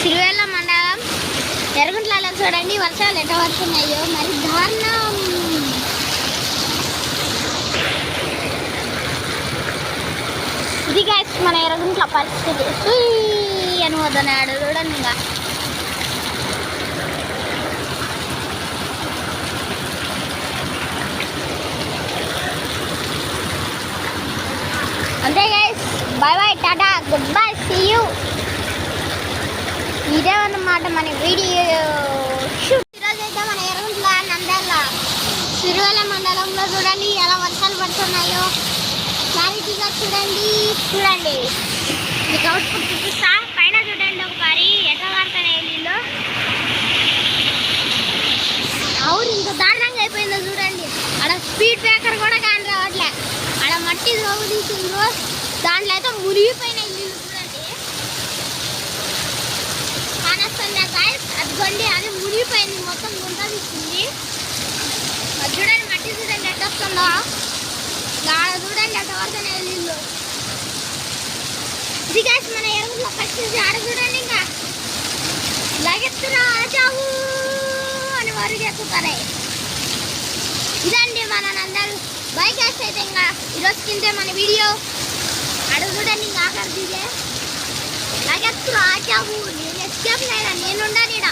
సిరివెల్ల మండలం ఎర్రగుంట్లలో చూడండి వర్షాలు ఎట్లా పడుతున్నాయో మరి దారుణం. ఇది గాయస్ మన ఎర్రగుంట్ల పరిస్థితి అని వద్దనాడు చూడండి. ఇంకా అంతే గైస్, బాయ్ బాయ్, టాటా, గుడ్ బై, సీ యూ. ఇదే అన్నమాట మన వీడియో షూట్. ఈరోజు అయితే మన ఎర్రగుంట్ల నంద్యాల సిరివెల్ల మండలంలో చూడండి ఎలా వర్షాలు పడుతున్నాయో క్లారిటీగా చూడండి. మీకు అవుట్పుట్ చూపిస్తా. పైన చూడండి ఒకసారి ఎట్లా పడుతున్నాయి నీళ్ళు. అవును, ఇంత దారుణంగా అయిపోయిందో చూడండి. అక్కడ స్పీడ్ బ్రేకర్ కూడా కాని రావట్లే. అక్కడ మట్టి రోగు తీసిండ్రు, దాంట్లో అయితే మునిగిపోయినాయి నీళ్ళు చూడండి. కానొస్తుందా గాయస్? అదిగోండి, అది మునిగిపోయింది, మొత్తం గుంట తీసింది. అది చూడండి, మట్టి చూడండి ఎట్లా వస్తుందో. గాడ చూడండి ఎట్లా పడుతున్నాయి నీళ్ళు. ఇది గాయస్ మన ఎరువుల పరిస్థితి. ఆడ చూడండి, ఇంకా లగెత్తురా చావు అని వరకు ఎక్కుతారే. ఇదండి మన నందరు బైక్ వేస్తే అయితే ఇంకా ఈరోజు కిందే మన వీడియో. అడుగు చూడండి, ఇంకా ఆఖరి దిగే లగెత్తురా చావు. నేను ఎస్కేప్ లేదా, నేనుండా నీడ.